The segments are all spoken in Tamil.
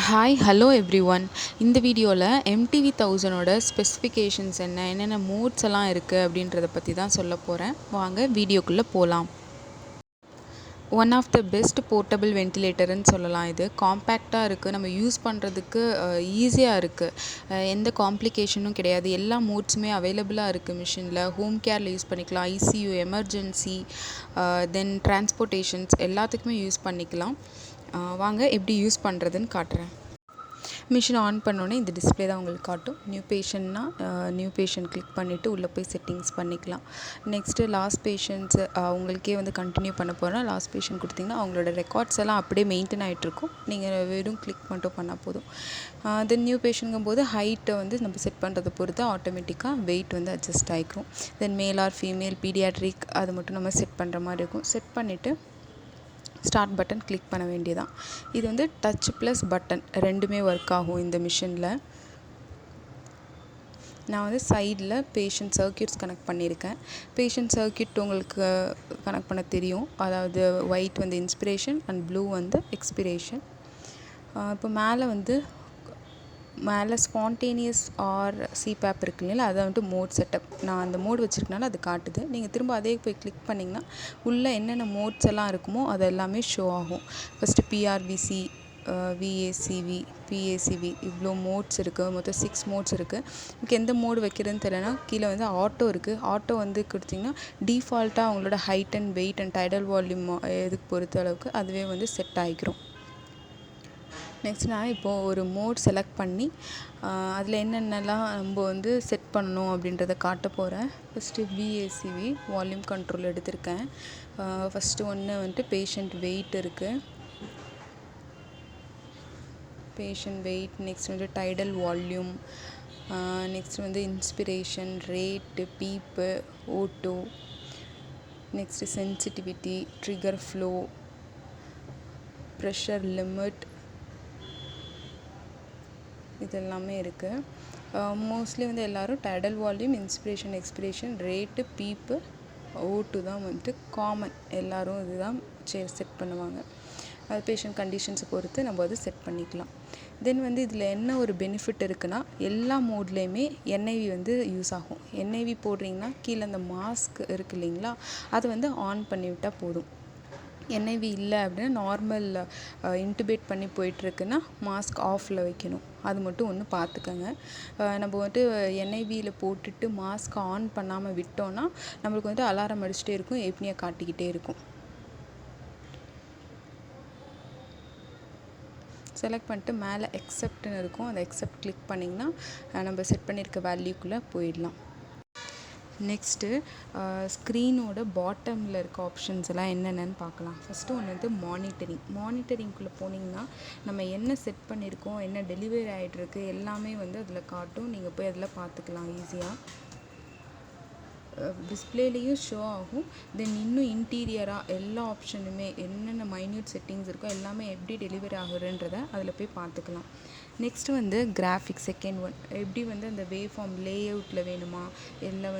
Hi hello every one. இந்த வீடியோவில் MTV 1000ஓட ஸ்பெசிஃபிகேஷன்ஸ் என்னென்ன மோட்ஸ் எல்லாம் இருக்குது அப்படின்றத பற்றி தான் சொல்ல போகிறேன். வாங்க வீடியோக்குள்ளே போகலாம். One of the best portable வென்டிலேட்டர்னு சொல்லலாம். இது காம்பேக்டாக இருக்குது, நம்ம யூஸ் பண்ணுறதுக்கு ஈஸியாக இருக்குது, எந்த காம்ப்ளிகேஷனும் கிடையாது. எல்லா மோட்ஸுமே அவைலபிளாக இருக்குது மிஷினில். ஹோம் கேரில் யூஸ் பண்ணிக்கலாம், ICU, எமர்ஜென்சி, தென் டிரான்ஸ்போர்ட்டேஷன்ஸ் எல்லாத்துக்குமே யூஸ் பண்ணிக்கலாம். வாங்க எப்படி யூஸ் பண்ணுறதுன்னு காட்டுறேன். மிஷின் ஆன் பண்ணோன்னே இந்த டிஸ்பிளே தான் உங்களுக்கு காட்டும். நியூ பேஷண்ட்னா நியூ பேஷண்ட் கிளிக் பண்ணிவிட்டு உள்ளே போய் செட்டிங்ஸ் பண்ணிக்கலாம். நெக்ஸ்ட்டு லாஸ்ட் பேஷண்ட்ஸ் அவங்களுக்கே கண்டினியூ பண்ண போகிறோன்னா லாஸ்ட் பேஷண்ட் கொடுத்திங்கன்னா அவங்களோட ரெக்கார்ட்ஸ் எல்லாம் அப்படியே மெயின்டைன் ஆகிட்ருக்கும். நீங்கள் வெறும் கிளிக் மட்டும் பண்ணால் போதும். தென் நியூ பேஷண்ட்ங்கும் போது ஹைட்டை நம்ம செட் பண்ணுறதை பொறுத்து ஆட்டோமேட்டிக்காக வெயிட் அட்ஜஸ்ட் ஆகிக்கும். தென் மேல் ஆர் ஃபீமேல், பீடியாட்ரிக் அது மட்டும் நம்ம செட் பண்ணுற மாதிரி இருக்கும். செட் பண்ணிவிட்டு ஸ்டார்ட் பட்டன் கிளிக் பண்ண வேண்டியதான். இது டச் ப்ளஸ் பட்டன் ரெண்டுமே ஒர்க் ஆகும் இந்த மிஷினில். நான் சைடில் பேஷண்ட் சர்க்யூட்ஸ் கனெக்ட் பண்ணியிருக்கேன். பேஷண்ட் சர்க்யூட் உங்களுக்கு கனெக்ட் பண்ண தெரியும். அதாவது white inspiration and blue expression. இப்போ மேலே ஸ்பான்டேனியஸ் ஆர் சிபேப் இருக்கு இல்லைங்களா, அதை மோட் செட்டப். நான் அந்த மோட் வச்சுருக்கனால அது காட்டுது. நீங்கள் திரும்ப அதே போய் கிளிக் பண்ணிங்கன்னா உள்ளே என்னென்ன மோட்ஸ் எல்லாம் இருக்குமோ அது எல்லாமே ஷோ ஆகும். ஃபஸ்ட்டு PRVC, VACV, PACV இவ்வளோ மோட்ஸ் இருக்குது. மொத்தம் 6 மோட்ஸ் இருக்குது. உங்களுக்கு எந்த மோடு வைக்கிறதுன்னு தெரியலனா கீழே ஆட்டோ இருக்குது. ஆட்டோ கொடுத்திங்கன்னா டிஃபால்ட்டாக அவங்களோட height and weight and tidal volume எதுக்கு பொறுத்த அளவுக்கு அதுவே செட் ஆகிக்கிறோம். நெக்ஸ்ட் நான் இப்போது ஒரு மோட் செலக்ட் பண்ணி அதில் என்னென்னலாம் நம்ம செட் பண்ணணும் அப்படின்றத காட்ட போகிறேன். ஃபஸ்ட்டு VACV வால்யூம் கண்ட்ரோல் எடுத்திருக்கேன். ஃபஸ்ட்டு ஒன்று பேஷண்ட் வெயிட் இருக்குது. Patient weight. Next tidal volume. Next inspiration, rate, PEEP, auto. Next sensitivity, trigger flow, pressure limit, இதெல்லாமே இருக்குது. மோஸ்ட்லி எல்லோரும் tidal volume, inspiration, expiration, rate, PEEP, auto தான் காமன். எல்லோரும் இதுதான் செட் பண்ணுவாங்க. அது பேஷண்ட் கண்டிஷன்ஸை பொறுத்து நம்ம செட் பண்ணிக்கலாம். தென் இதில் என்ன ஒரு பெனிஃபிட் இருக்குன்னா எல்லா மோட்லேயுமே NIV யூஸ் ஆகும். NIV போடுறீங்கன்னா கீழே அந்த மாஸ்க் இருக்குது இல்லைங்களா, அதை ஆன் பண்ணிவிட்டால் போதும். NIV இல்லை அப்படின்னா நார்மல் இன்டிபேட் பண்ணி போயிட்டுருக்குன்னா மாஸ்க் ஆஃபில் வைக்கணும். அது மட்டும் ஒன்று பார்த்துக்கோங்க. நம்ம NIVயில் போட்டுட்டு மாஸ்க் ஆன் பண்ணாமல் விட்டோன்னா நம்மளுக்கு அலாரம் அடிச்சுட்டே இருக்கும், ஏப்னியா காட்டிக்கிட்டே இருக்கும். செலக்ட் பண்ணிட்டு மேலே எக்ஸப்ட்னு இருக்கும், அந்த எக்ஸப்ட் கிளிக் பண்ணிங்கன்னா நம்ம செட் பண்ணியிருக்க வேல்யூக்குள்ளே போயிடலாம். நெக்ஸ்ட்டு ஸ்க்ரீனோட பாட்டமில் இருக்க ஆப்ஷன்ஸ் எல்லாம் என்னென்னு பார்க்கலாம். ஃபஸ்ட்டு ஒன்று மானிட்டரிங்குள்ளே போனீங்கன்னா நம்ம என்ன செட் பண்ணியிருக்கோம், என்ன டெலிவரி ஆகிட்டுருக்கு எல்லாமே அதில் காட்டும். நீங்கள் போய் அதில் பார்த்துக்கலாம் ஈஸியாக. டிஸ்பிளேலேயும் ஷோ ஆகும். தென் இன்னும் இன்டீரியராக எல்லா ஆப்ஷனுமே என்னென்ன மைன்யூட் செட்டிங்ஸ் இருக்கோ எல்லாமே எப்படி டெலிவரி ஆகுதுன்றதை அதில் போய் பார்த்துக்கலாம். Next graphics second one. எப்படி அந்த வேவ் ஃபார்ம் லேஅவுட்டில் வேணுமா, இல்லை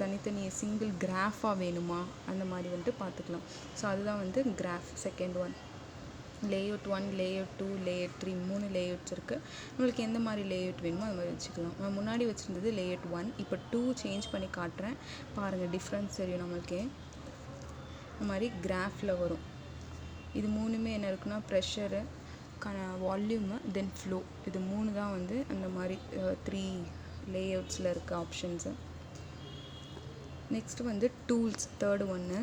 தனித்தனி சிங்கிள் கிராஃபாக வேணுமா, அந்த மாதிரி பார்த்துக்கலாம். ஸோ அதுதான் graph second one. Layout 1, layout 2, layout 3 3 layouts இருக்குது. உங்களுக்கு எந்த மாதிரி லேஅவுட் வேணுமோ அது மாதிரி வச்சுக்கலாம். நான் முன்னாடி வச்சுருந்தது லேஅவுட் 1, இப்போ 2 சேஞ்ச் பண்ணி காட்டுறேன். பாருங்கள், டிஃப்ரென்ஸ் தெரியும் நம்மளுக்கே. இந்த மாதிரி கிராஃபில் வரும். இது மூணுமே என்ன இருக்குன்னா ப்ரெஷரு, வால்யூமு, தென் ஃப்ளோ. இது 3 தான் அந்த மாதிரி 3 லேஅவுட்ஸில் இருக்க ஆப்ஷன்ஸு. நெக்ஸ்ட்டு டூல்ஸ் தேர்டு ஒன்று.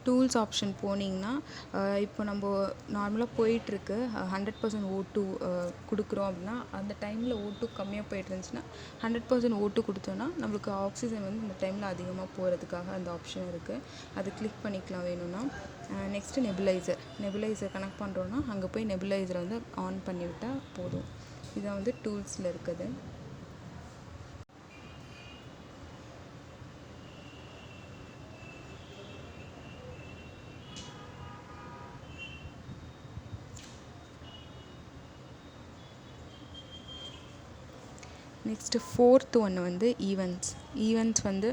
டூல்ஸ் ஆப்ஷன் போனீங்கன்னா இப்போ நம்ம நார்மலாக போயிட்டுருக்கு 100% O2 கொடுக்குறோம் அப்படின்னா அந்த டைமில் O2 கம்மியாக போயிட்டு இருந்துச்சுன்னா 100% O2 கொடுத்தோன்னா நம்மளுக்கு ஆக்சிஜன் இந்த டைமில் அதிகமாக போகிறதுக்காக அந்த ஆப்ஷன் இருக்குது. அது கிளிக் பண்ணிக்கலாம் வேணும்னா. நெக்ஸ்ட்டு நெபுலைசர் கனெக்ட் பண்ணுறோன்னா அங்கே போய் நெபுலைசரை ஆன் பண்ணிவிட்டால் போதும். இதான் டூல்ஸில் இருக்குது. நெக்ஸ்ட்டு ஃபோர்த்து ஒன்று வந்து ஈவெண்ட்ஸ் வந்து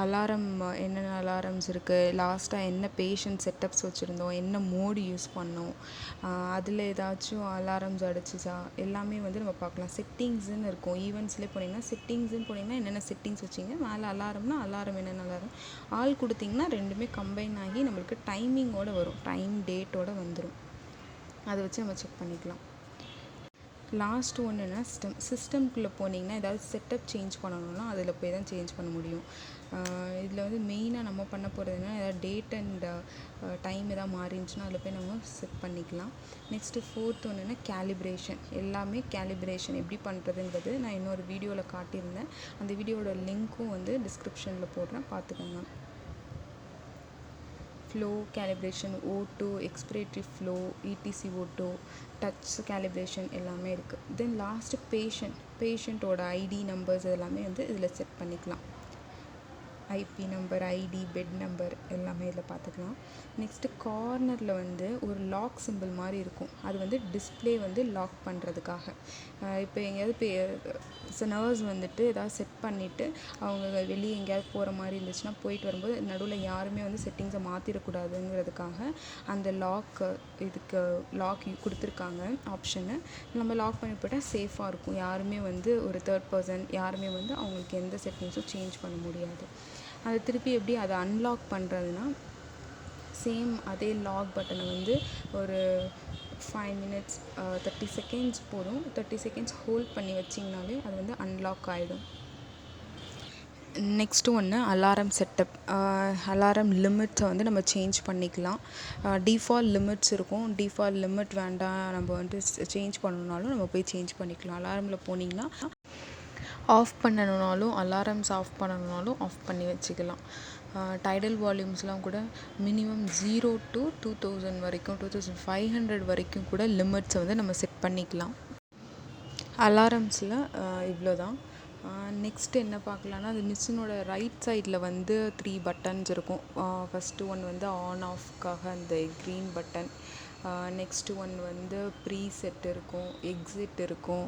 அலாரம், என்னென்ன அலாரம்ஸ் இருக்குது, லாஸ்ட்டாக என்ன பேஷண்ட் செட்டப்ஸ் வச்சுருந்தோம், என்ன மோடு யூஸ் பண்ணோம், அதில் ஏதாச்சும் அலாரம்ஸ் அடிச்சிச்சா எல்லாமே வந்து நம்ம பார்க்கலாம். செட்டிங்ஸுன்னு இருக்கும். ஈவெண்ட்ஸ்லேயே போனீங்கன்னா செட்டிங்ஸுன்னு போனீங்கன்னா என்னென்ன செட்டிங்ஸ் வச்சிங்க, மேலே அலாரம்னா அலாரம் என்னென்ன அலாரம் ஆல் கொடுத்திங்கன்னா ரெண்டுமே கம்பைன் ஆகி நம்மளுக்கு டைமிங்கோடு வரும், டைம் டேட்டோடு வந்துடும். அதை வச்சு நம்ம செக் பண்ணிக்கலாம். லாஸ்ட் ஒன்றுனா சிஸ்டம்குள்ளே போனீங்கன்னா ஏதாவது செட்டப் சேஞ்ச் பண்ணணும்னா அதில் போய் தான் சேஞ்ச் பண்ண முடியும். இதில் வந்து மெயினாக நம்ம பண்ண போகிறதுனா ஏதாவது டேட் அண்ட் டைம் எதாவது மாறிடுச்சுன்னா அதில் போய் நம்ம செட் பண்ணிக்கலாம். நெக்ஸ்ட்டு ஃபோர்த் ஒன்றுனா கேலிப்ரேஷன். எல்லாமே கேலிப்ரேஷன் எப்படி பண்ணுறதுங்கிறது நான் இன்னொரு வீடியோவில் காட்டியிருந்தேன். அந்த வீடியோட லிங்க்கும் வந்து டிஸ்கிரிப்ஷனில் போடுறேன், பார்த்துக்கோங்க. Flow calibration, O2, expiratory flow, ETC O2, touch calibration எல்லாமே இருக்குது. தென் லாஸ்ட்டு பேஷண்ட்டோட ஐடி நம்பர்ஸ் எல்லாமே வந்து இதில் செட் பண்ணிக்கலாம். IP number, ID, bed number எல்லாமே இதில் பார்த்துக்கலாம். நெக்ஸ்ட்டு கார்னரில் வந்து ஒரு லாக் சிம்பிள் மாதிரி இருக்கும். அது வந்து டிஸ்பிளே வந்து லாக் பண்ணுறதுக்காக. இப்போ எங்கேயாவது நர்ஸ் வந்துட்டு ஏதாவது செட் பண்ணிவிட்டு அவங்க வெளியே எங்கேயாவது போகிற மாதிரி இருந்துச்சுன்னா போயிட்டு வரும்போது நடுவில் யாருமே வந்து செட்டிங்ஸை மாற்றிடக்கூடாதுங்கிறதுக்காக அந்த இதுக்கு லாக் கொடுத்துருக்காங்க ஆப்ஷனு. நம்ம லாக் பண்ணி போட்டால் சேஃபாக இருக்கும். யாருமே வந்து ஒரு தேர்ட் பர்சன் யாருமே வந்து அவங்களுக்கு எந்த செட்டிங்ஸும் சேஞ்ச் பண்ண முடியாது. அதை திருப்பி எப்படி அதை அன்லாக் பண்ணுறதுனா சேம் அதே லாக் பட்டனை வந்து ஒரு 5 minutes 30 seconds போதும். 30 seconds ஹோல்ட் பண்ணி வச்சிங்கனாலே அது வந்து அன்லாக் ஆகிடும். நெக்ஸ்ட்டு ஒன்று அலாரம் செட்டப். அலாரம் லிமிட்ஸை வந்து நம்ம சேஞ்ச் பண்ணிக்கலாம். டிஃபால்ட் லிமிட்ஸ் இருக்கும். டிஃபால்ட் லிமிட் வேண்டாம், நம்ம வந்து சேஞ்ச் பண்ணணுன்னாலும் நம்ம போய் சேஞ்ச் பண்ணிக்கலாம். அலாரமில் போனீங்கன்னா ஆஃப் பண்ணணுன்னாலும் அலாரம்ஸ் ஆஃப் பண்ணணுன்னாலும் ஆஃப் பண்ணி வச்சுக்கலாம். டைடல் வால்யூம்ஸ்லாம் கூட மினிமம் 0 to 2000 வரைக்கும் 2500 வரைக்கும் கூட லிமிட்ஸை வந்து நம்ம செட் பண்ணிக்கலாம். அலாரம்ஸில் இவ்வளோ தான். நெக்ஸ்ட்டு என்ன பார்க்கலான்னா, அது மிஷினோட ரைட் சைடில் வந்து 3 பட்டன்ஸ் இருக்கும். ஃபஸ்ட்டு ஒன் வந்து ஆன் ஆஃப்காக அந்த க்ரீன் பட்டன். நெக்ஸ்ட்டு ஒன் வந்து ப்ரீசெட் இருக்கும், எக்ஸிட் இருக்கும்.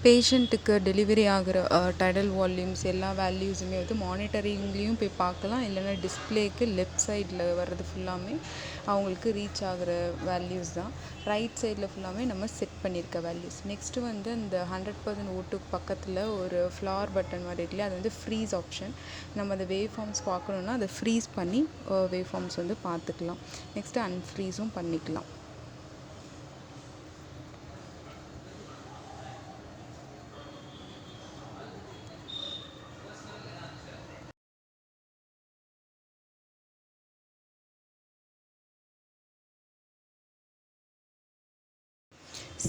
பேஷண்ட்டுக்கு டெலிவரி ஆகிற டைடல் வால்யூம்ஸ் எல்லா வேல்யூஸுமே வந்து மானிட்டரிங்லேயும் போய் பார்க்கலாம். இல்லைன்னா டிஸ்பிளேக்கு லெஃப்ட் சைடில் வர்றது ஃபுல்லாமே அவங்களுக்கு ரீச் ஆகிற வேல்யூஸ் தான். ரைட் சைடில் ஃபுல்லாமே நம்ம செட் பண்ணியிருக்க வேல்யூஸ். நெக்ஸ்ட்டு வந்து அந்த 100% O2க்கு பக்கத்தில் ஒரு ஃப்ளார் பட்டன் மாதிரி இருக்குல்லையா, அது வந்து ஃப்ரீஸ் ஆப்ஷன். நம்ம அந்த வேவ் ஃபார்ம்ஸ் பார்க்கணுன்னா அதை ஃப்ரீஸ் பண்ணி வேவ் ஃபார்ம்ஸ் வந்து பார்த்துக்கலாம். நெக்ஸ்ட்டு அன்ஃப்ரீஸும் பண்ணிக்கலாம்.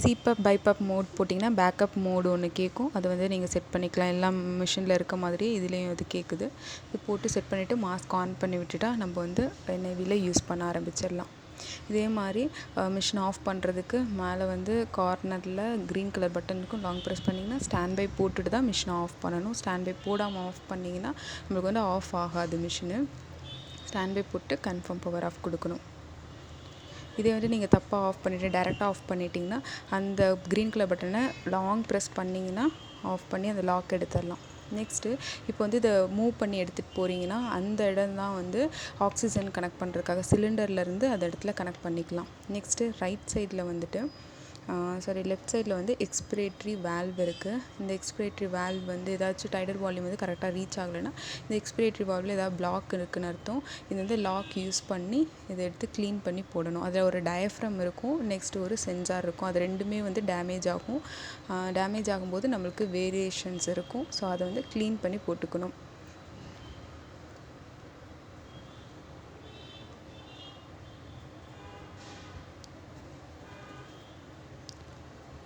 சிபப் பைபப் மோட் போட்டிங்கன்னா பேக்கப் மோடு ஒன்று கேட்கும். அதை வந்து நீங்கள் செட் பண்ணிக்கலாம். எல்லாம் மிஷினில் இருக்க மாதிரி இதுலேயும் இது கேட்குது. இது போட்டு செட் பண்ணிவிட்டு மாஸ்க் ஆன் பண்ணி விட்டுட்டா நம்ம வந்து NIVயில் யூஸ் பண்ண ஆரம்பிச்சிடலாம். இதே மாதிரி மிஷின் ஆஃப் பண்ணுறதுக்கு மேலே வந்து கார்னரில் க்ரீன் கலர் பட்டன் இருக்கும். லாங் ப்ரெஸ் பண்ணிங்கன்னா ஸ்டாண்ட் பை போட்டுட்டு தான் மிஷினை ஆஃப் பண்ணணும். ஸ்டாண்ட் பை போடாமல் ஆஃப் பண்ணிங்கன்னா நம்மளுக்கு வந்து ஆஃப் ஆகாது மிஷினு. ஸ்டாண்ட் பை போட்டு கன்ஃபார்ம் பவர் ஆஃப் கொடுக்கணும். இதே வந்து நீங்கள் தப்பாக ஆஃப் பண்ணிவிட்டு டேரெக்டாக ஆஃப் பண்ணிட்டீங்கன்னா அந்த க்ரீன் கலர் பட்டனை லாங் ப்ரெஸ் பண்ணிங்கன்னா ஆஃப் பண்ணி அந்த லாக் எடுத்துடலாம். நெக்ஸ்ட்டு இப்போ வந்து இதை மூவ் பண்ணி எடுத்துகிட்டு போகிறீங்கன்னா அந்த இடம் தான் வந்து ஆக்சிஜன் கனெக்ட் பண்ணுறதுக்காக சிலிண்டர்லேருந்து அந்த இடத்துல கனெக்ட் பண்ணிக்கலாம். நெக்ஸ்ட்டு ரைட் சைடில் வந்துட்டு லெஃப்ட் சைடில் வந்து எக்ஸ்பிரேட்டரி வால்வ் இருக்குது. இந்த எக்ஸ்பிரேட்டரி வால்வ் வந்து ஏதாச்சும் டைடல் வால்யூம் வந்து கரெக்டாக ரீச் ஆகலைன்னா இந்த எக்ஸ்பிரேட்டரி வால்வில் ஏதாவது பிளாக் இருக்குதுன்னு அர்த்தம். இது வந்து லாக் யூஸ் பண்ணி இதை எடுத்து க்ளீன் பண்ணி போடணும். அதில் ஒரு டயஃப்ரம் இருக்கும், நெக்ஸ்ட்டு ஒரு சென்சார் இருக்கும். அது ரெண்டுமே வந்து டேமேஜ் ஆகும். டேமேஜ் ஆகும்போது நம்மளுக்கு வேரியேஷன்ஸ் இருக்கும். ஸோ அதை வந்து க்ளீன் பண்ணி போட்டுக்கணும்.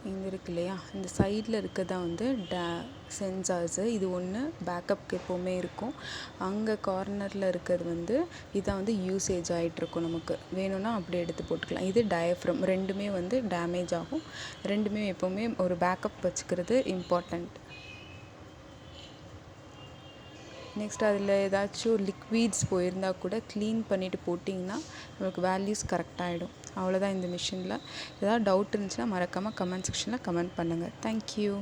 இங்கே இருக்கு இல்லையா, இந்த சைடில் இருக்கிறதா வந்து சென்சார்ஸு. இது ஒன்று பேக்கப்க்கு எப்போவுமே இருக்கும். அங்கே கார்னரில் இருக்கிறது வந்து இதான் வந்து யூசேஜ் ஆகிட்ருக்கும். நமக்கு வேணும்னா அப்படியே எடுத்து போட்டுக்கலாம். இது டயஃப்ரம். ரெண்டுமே வந்து டேமேஜ் ஆகும். ரெண்டுமே எப்போவுமே ஒரு பேக்கப் வச்சுக்கிறது இம்பார்ட்டண்ட். நெக்ஸ்ட் அதில் ஏதாச்சும் லிக்விட்ஸ் போயிருந்தால் கூட க்ளீன் பண்ணிவிட்டு போட்டிங்கன்னா நமக்கு வேல்யூஸ் கரெக்டாகிடும். அவ்வளோதான் இந்த மிஷினில். ஏதாவது டவுட் இருந்துச்சுன்னா மறக்காமல் கமெண்ட் செக்ஷனில் கமெண்ட் பண்ணுங்கள். தேங்க்யூ.